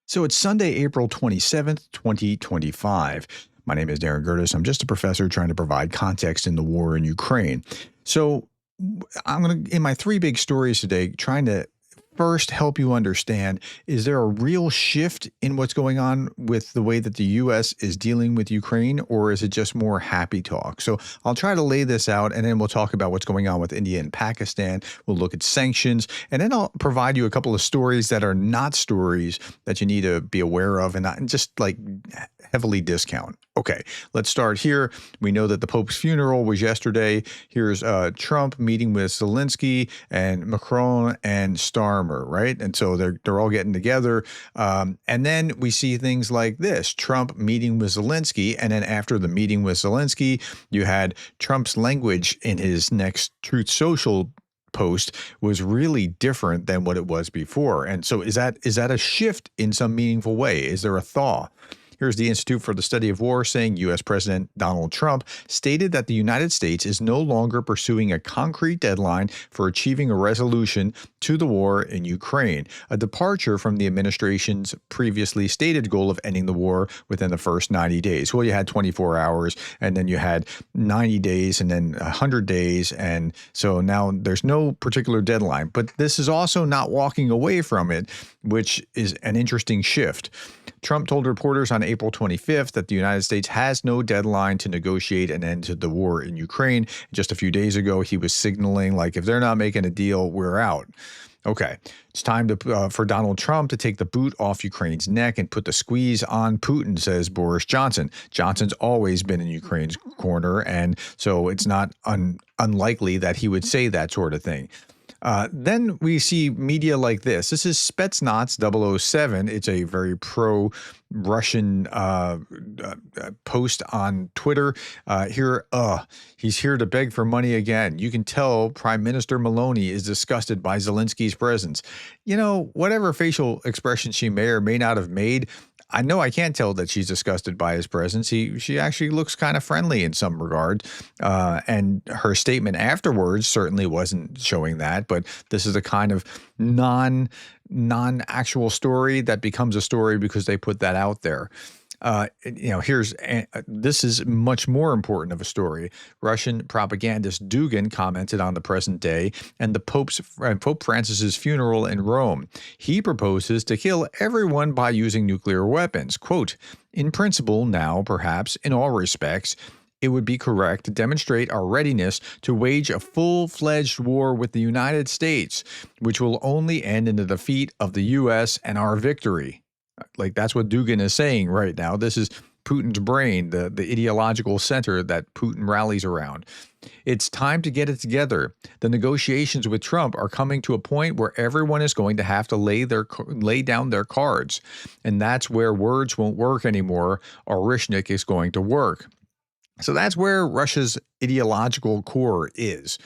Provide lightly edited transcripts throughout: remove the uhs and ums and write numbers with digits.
So it's Sunday, April 27th, 2025. My name is Darren Gerdes. I'm just a professor trying to provide context in the war in Ukraine. So I'm going to, in my three big stories today, trying to first help you understand, is there a real shift in what's going on with the way that the U.S. is dealing with Ukraine, or is it just more happy talk? So I'll try to lay this out, and then we'll talk about what's going on with India and Pakistan. We'll look at sanctions, and then I'll provide you a couple of stories that are not stories that you need to be aware of and not just like heavily discount. Okay, let's start here. We know that the Pope's funeral was yesterday. Here's Trump meeting with Zalinski and Macron and Starmer, right? And so they're all getting together. And then we see things like this: Trump meeting with Zalinski, and then after the meeting with Zalinski, you had Trump's language in his next Truth Social post was really different than what it was before. And so is that a shift in some meaningful way? Is there a thaw? Here's the Institute for the Study of War saying U.S. President Donald Trump stated that the United States is no longer pursuing a concrete deadline for achieving a resolution to the war in Ukraine, a departure from the administration's previously stated goal of ending the war within the first 90 days. Well, you had 24 hours, and then you had 90 days, and then 100 days, and so now there's no particular deadline. But this is also not walking away from it, which is an interesting shift. Trump told reporters on April 25th that the United States has no deadline to negotiate an end to the war in Ukraine. Just a few days ago, he was signaling, like, if they're not making a deal, we're out. Okay, it's time for Donald Trump to take the boot off Ukraine's neck and put the squeeze on Putin, says Boris Johnson. Johnson's always been in Ukraine's corner, and so it's not unlikely that he would say that sort of thing. Then we see media like this. This is Spetsnaz 007. It's a very pro-Russian post on Twitter. He's here to beg for money again. You can tell Prime Minister Meloni is disgusted by Zalinski's presence. You know, whatever facial expression she may or may not have made, I know I can't tell that she's disgusted by his presence. She actually looks kind of friendly in some regard. And her statement afterwards certainly wasn't showing that. But this is a kind of non-actual story that becomes a story because they put that out there. This is much more important of a story. Russian propagandist Dugin commented on the present day and the Pope Francis's funeral in Rome. He proposes to kill everyone by using nuclear weapons. Quote, in principle, now, perhaps, in all respects, it would be correct to demonstrate our readiness to wage a full-fledged war with the United States, which will only end in the defeat of the U.S. and our victory. Like, that's what Dugin is saying right now. This is Putins Brain, the ideological center that Putin rallies around. It's time to get it together. The negotiations with Trump are coming to a point where everyone is going to have to lay down their cards. And that's where words won't work anymore. Orishnik is going to work. So that's where Russia's ideological core is.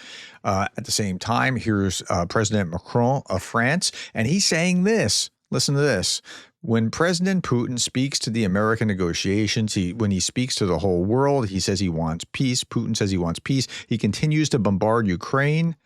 At the same time, here's President Macron of France, and he's saying this. Listen to this. When President Putin speaks to the American negotiations, when he speaks to the whole world, he says he wants peace. Putin says he wants peace. He continues to bombard Ukraine,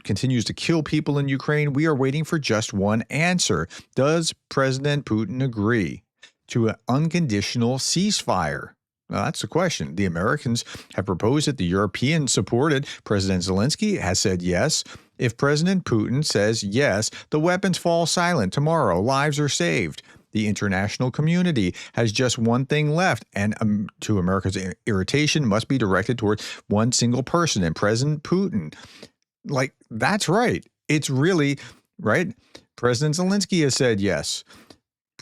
continues to kill people in Ukraine. We are waiting for just one answer. Does President Putin agree to an unconditional ceasefire? Well, that's the question. The Americans have proposed it. The Europeans supported. President Zalinski has said yes. If President Putin says yes, the weapons fall silent tomorrow. Lives are saved. The international community has just one thing left, and to America's irritation must be directed towards one single person, and President Putin. Like, that's right. It's really right. President Zalinski has said yes.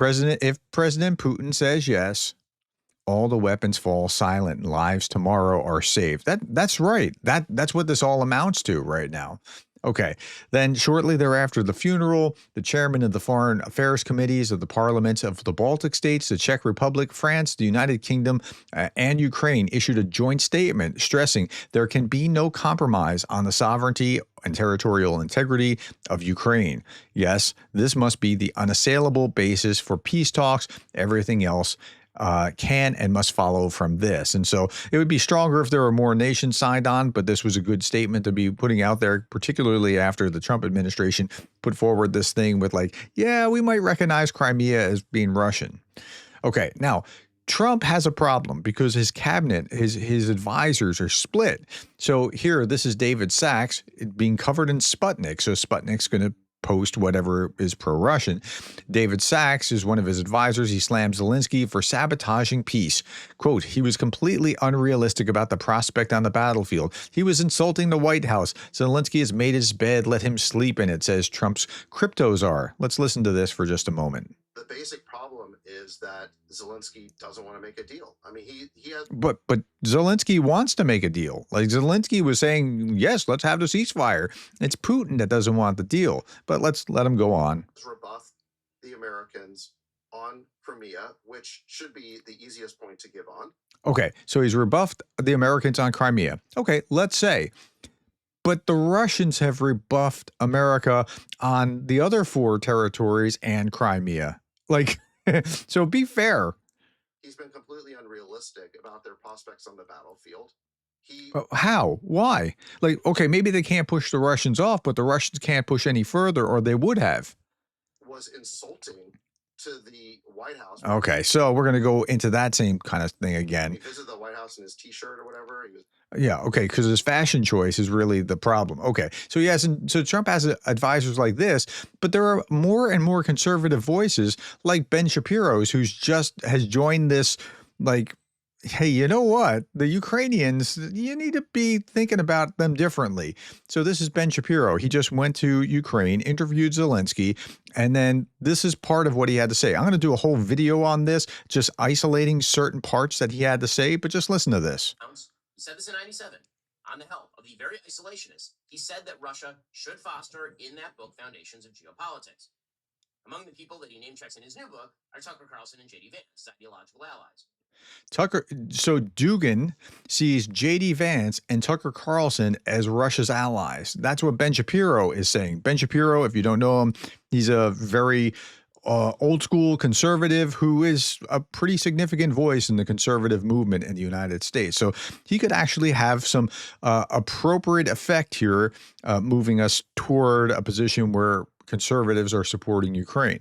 If President Putin says yes, all the weapons fall silent and lives tomorrow are saved. That's right. That's what this all amounts to right now. Okay, then shortly thereafter, the funeral, the chairman of the foreign affairs committees of the parliaments of the Baltic states, the Czech Republic, France, the United Kingdom, and Ukraine issued a joint statement stressing there can be no compromise on the sovereignty and territorial integrity of Ukraine. Yes, this must be the unassailable basis for peace talks. Everything else can and must follow from this. And so it would be stronger if there were more nations signed on, but this was a good statement to be putting out there, particularly after the Trump administration put forward this thing with like, yeah, we might recognize Crimea as being Russian. Okay, now Trump has a problem because his cabinet, his advisors are split. So here, this is David Sachs being covered in Sputnik. So Sputnik's going to post whatever is pro-Russian. David Sachs is one of his advisors. He slams Zalinski for sabotaging peace. Quote, he was completely unrealistic about the prospect on the battlefield. He was insulting the White House. Zalinski has made his bed. Let him sleep in it, says Trump's crypto czar. Let's listen to this for just a moment. The basic problem is that Zalinski doesn't want to make a deal. I mean, he has. But Zalinski wants to make a deal. Like Zalinski was saying, yes, let's have the ceasefire. It's Putin that doesn't want the deal. But let's let him go on. Rebuff the Americans on Crimea, which should be the easiest point to give on. Okay, so he's rebuffed the Americans on Crimea. Okay, let's say. But the Russians have rebuffed America on the other 4 territories and Crimea. Like, so be fair. He's been completely unrealistic about their prospects on the battlefield. How? Why? Like, okay, maybe they can't push the Russians off, but the Russians can't push any further, or they would have. Was insulting to the White House. Okay, so we're going to go into that same kind of thing again. He visited the White House in his T-shirt or whatever. Yeah, okay, because his fashion choice is really the problem. Okay, so so Trump has advisors like this, but there are more and more conservative voices like Ben Shapiro's, has joined this, like, hey, you know what? The Ukrainians, you need to be thinking about them differently. So this is Ben Shapiro. He just went to Ukraine, interviewed Zalinski, and then this is part of what he had to say. I'm going to do a whole video on this, just isolating certain parts that he had to say, but just listen to this. He said this in 97 on the help of the very isolationists. He said that Russia should foster in that book Foundations of Geopolitics. Among the people that he name checks in his new book are Tucker Carlson and J.D. Vance, his ideological allies. So Dugin sees J.D. Vance and Tucker Carlson as Russia's allies. That's what Ben Shapiro is saying. Ben Shapiro, if you don't know him, he's a very old school conservative who is a pretty significant voice in the conservative movement in the United States. So he could actually have some appropriate effect here, moving us toward a position where conservatives are supporting Ukraine.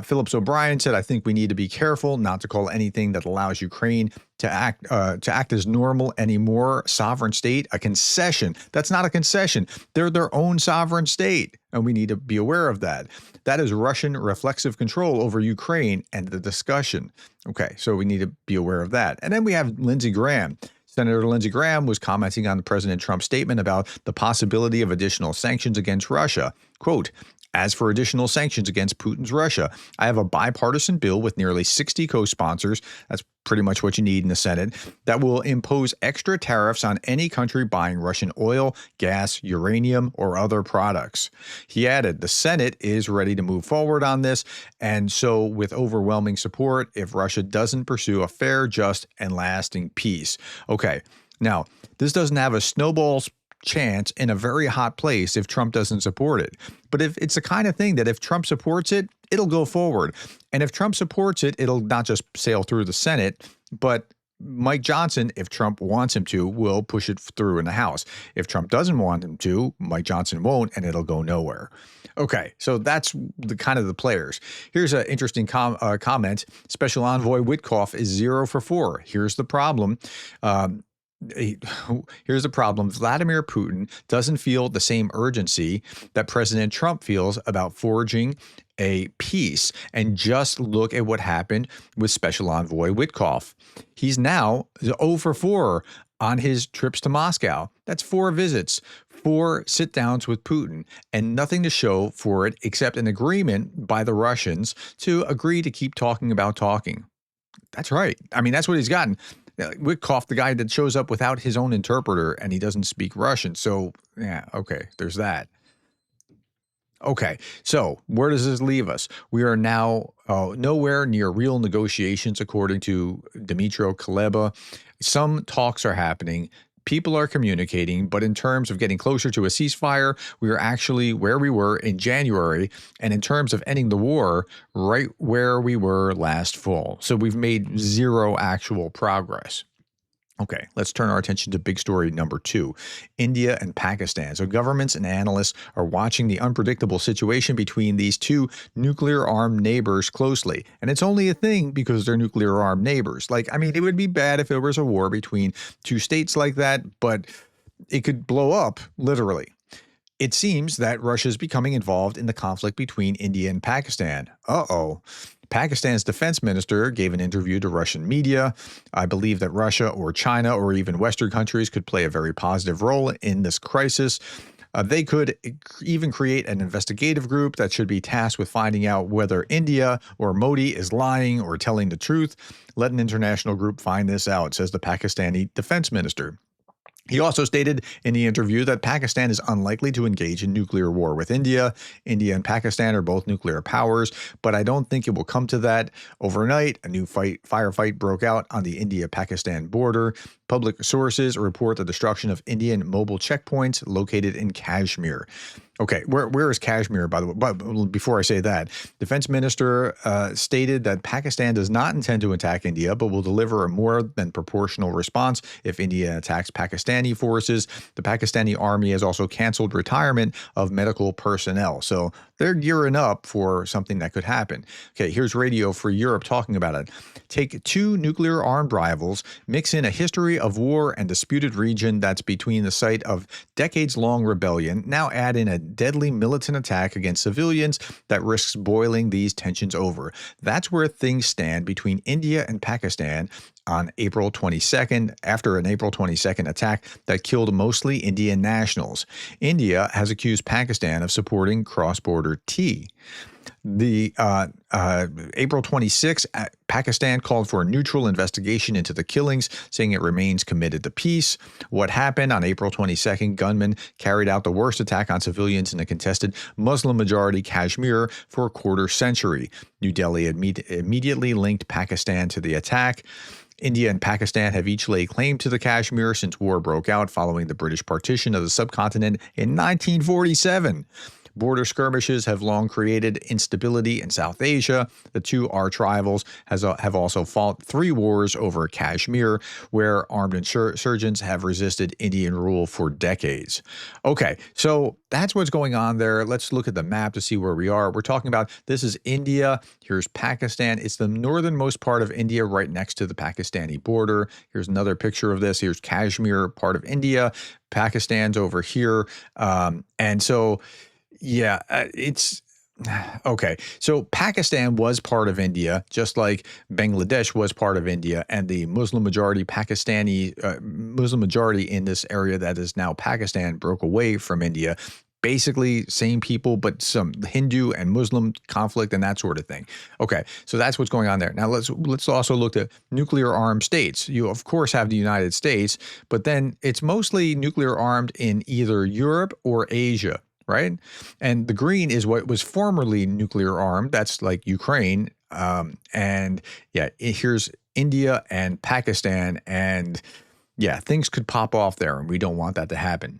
Phillips O'Brien said, I think we need to be careful not to call anything that allows Ukraine to act as normal anymore. Sovereign state, a concession. That's not a concession. They're their own sovereign state, and we need to be aware of that. That is Russian reflexive control over Ukraine and the discussion. Okay, so we need to be aware of that. And then we have Lindsey Graham. Senator Lindsey Graham was commenting on the President Trump's statement about the possibility of additional sanctions against Russia. Quote, as for additional sanctions against Putin's Russia, I have a bipartisan bill with nearly 60 co-sponsors. That's pretty much what you need in the Senate, that will impose extra tariffs on any country buying Russian oil, gas, uranium, or other products. He added, the Senate is ready to move forward on this, and so with overwhelming support if Russia doesn't pursue a fair, just, and lasting peace. Okay, now, this doesn't have a snowball's chance in a very hot place if Trump doesn't support it. But if it's the kind of thing that if Trump supports it, it'll go forward. And if Trump supports it, it'll not just sail through the Senate, but Mike Johnson, if Trump wants him to, will push it through in the House. If Trump doesn't want him to, Mike Johnson won't, and it'll go nowhere. Okay, so that's the kind of the players. Here's an interesting comment. Special Envoy Witkoff is 0 for 4. Here's the problem. Here's the problem. Vladimir Putin doesn't feel the same urgency that President Trump feels about forging a peace. And just look at what happened with Special Envoy Witkoff. He's now 0 for 4 on his trips to Moscow. That's 4 visits, 4 sit-downs with Putin, and nothing to show for it except an agreement by the Russians to agree to keep talking about talking. That's right. I mean, that's what he's gotten. Witkoff, the guy that shows up without his own interpreter, and he doesn't speak Russian. So, yeah, okay, there's that. Okay, so where does this leave us? We are now nowhere near real negotiations, according to Dmytro Kuleba. Some talks are happening. people are communicating, but in terms of getting closer to a ceasefire, we are actually where we were in January, and in terms of ending the war, right where we were last fall. So we've made zero actual progress. Okay, let's turn our attention to big story number 2, India and Pakistan. So governments and analysts are watching the unpredictable situation between these two nuclear-armed neighbors closely. And it's only a thing because they're nuclear-armed neighbors. Like, I mean, it would be bad if there was a war between two states like that, but it could blow up, literally. It seems that Russia is becoming involved in the conflict between India and Pakistan. Uh-oh. Pakistan's defense minister gave an interview to Russian media. I believe that Russia or China or even Western countries could play a very positive role in this crisis. They could even create an investigative group that should be tasked with finding out whether India or Modi is lying or telling the truth. Let an international group find this out, says the Pakistani defense minister. He also stated in the interview that Pakistan is unlikely to engage in nuclear war with India. India and Pakistan are both nuclear powers, but I don't think it will come to that. Overnight, a new firefight broke out on the India-Pakistan border. Public sources report the destruction of Indian mobile checkpoints located in Kashmir. Okay, where is Kashmir, by the way? But before I say that, Defense Minister stated that Pakistan does not intend to attack India, but will deliver a more than proportional response if India attacks Pakistani forces. The Pakistani army has also canceled retirement of medical personnel. So they're gearing up for something that could happen. Okay, here's Radio Free Europe talking about it. Take two nuclear-armed rivals, mix in a history of war and disputed region that's between the site of decades-long rebellion, now add in a deadly militant attack against civilians that risks boiling these tensions over. That's where things stand between India and Pakistan on April 22nd, after an April 22nd attack that killed mostly Indian nationals. India has accused Pakistan of supporting cross-border tea. The April 26, Pakistan called for a neutral investigation into the killings, saying it remains committed to peace. What happened on April 22nd, gunmen carried out the worst attack on civilians in the contested Muslim-majority Kashmir for a quarter century. New Delhi immediately linked Pakistan to the attack. India and Pakistan have each laid claim to the Kashmir since war broke out following the British partition of the subcontinent in 1947. Border skirmishes have long created instability in South Asia. The two arch rivals have also fought 3 wars over Kashmir, where armed insurgents have resisted Indian rule for decades. Okay, so that's what's going on there. Let's look at the map to see where we are. We're talking about, this is India. Here's Pakistan. It's the northernmost part of India right next to the Pakistani border. Here's another picture of this. Here's Kashmir, part of India. Pakistan's over here. And so... yeah, it's okay. So Pakistan was part of India, just like Bangladesh was part of India, and the Muslim majority Muslim majority in this area that is now Pakistan broke away from India. Basically, same people, but some Hindu and Muslim conflict and that sort of thing. Okay, so that's what's going on there. Now let's also look at nuclear armed states. You of course have the United States, but then it's mostly nuclear armed in either Europe or Asia. Right? And the green is what was formerly nuclear armed. That's like Ukraine. And yeah, here's India and Pakistan. And yeah, things could pop off there, and we don't want that to happen.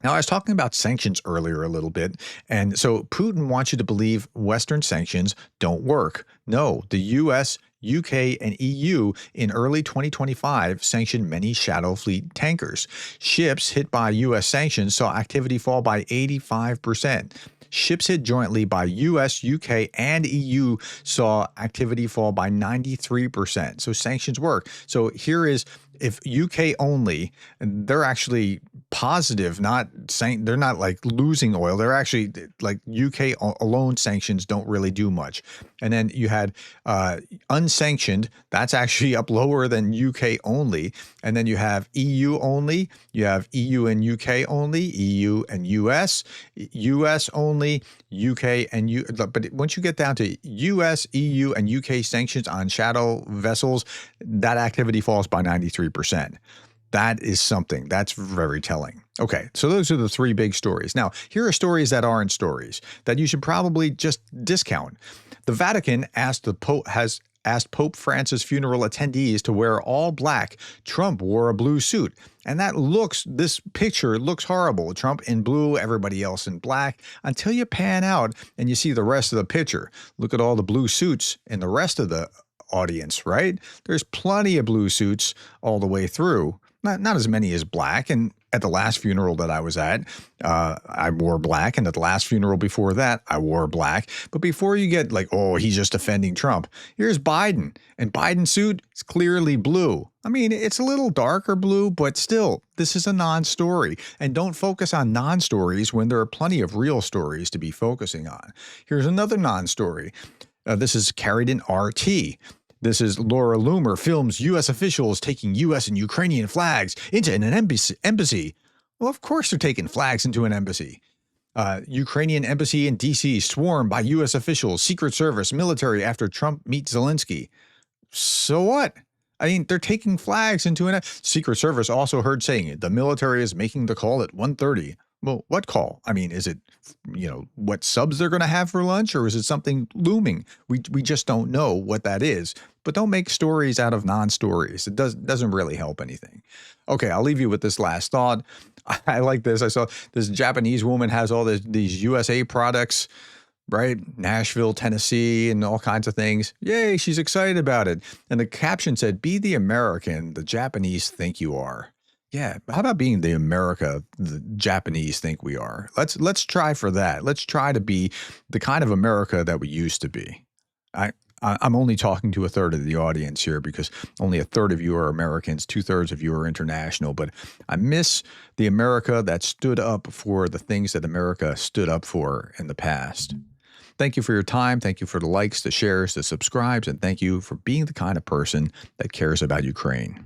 Now, I was talking about sanctions earlier a little bit. And so Putin wants you to believe Western sanctions don't work. No, the U.S., UK, and EU in early 2025 sanctioned many Shadow Fleet tankers. Ships hit by U.S. sanctions saw activity fall by 85%. Ships hit jointly by U.S., UK, and EU saw activity fall by 93%. So sanctions work. So here is, if UK only, they're actually positive, they're not like losing oil. They're actually like UK alone sanctions don't really do much. And then you had unsanctioned, that's actually up lower than UK only. And then you have EU only, you have EU and UK only, EU and US, US only, UK and U. But once you get down to US, EU, and UK sanctions on shadow vessels, that activity falls by 93%. That is something that's very telling. Okay, so those are the 3 big stories. Now, here are stories that aren't stories that you should probably just discount. The Vatican has asked Pope Francis funeral attendees to wear all black. Trump wore a blue suit. And this picture looks horrible. Trump in blue, everybody else in black, until you pan out and you see the rest of the picture. Look at all the blue suits in the rest of the audience, right? There's plenty of blue suits all the way through. Not as many as black. And at the last funeral that I was at, I wore black. And at the last funeral before that, I wore black. But before you get like, oh, he's just defending Trump, here's Biden. And Biden's suit is clearly blue. I mean, it's a little darker blue, but still, this is a non-story. And don't focus on non-stories when there are plenty of real stories to be focusing on. Here's another non-story. This is carried in RT. This is Laura Loomer films U.S. officials taking U.S. and Ukrainian flags into an embassy. Well, of course they're taking flags into an embassy. Ukrainian embassy in D.C. swarmed by U.S. officials, Secret Service, military after Trump meets Zalinski. So what? I mean, they're taking flags into an Secret Service also heard saying the military is making the call at 1:30. Well, what call? I mean, is it, what subs they're going to have for lunch, or is it something looming? We just don't know what that is. But don't make stories out of non-stories. It doesn't really help anything. Okay, I'll leave you with this last thought. I like this. I saw this Japanese woman has all these USA products, right? Nashville, Tennessee, and all kinds of things. Yay, she's excited about it. And the caption said, "Be the American the Japanese think you are." Yeah, how about being the America the Japanese think we are? Let's try for that. Let's try to be the kind of America that we used to be. I'm only talking to a third of the audience here because only a third of you are Americans, 2/3 of you are international. But I miss the America that stood up for the things that America stood up for in the past. Thank you for your time. Thank you for the likes, the shares, the subscribes, and thank you for being the kind of person that cares about Ukraine.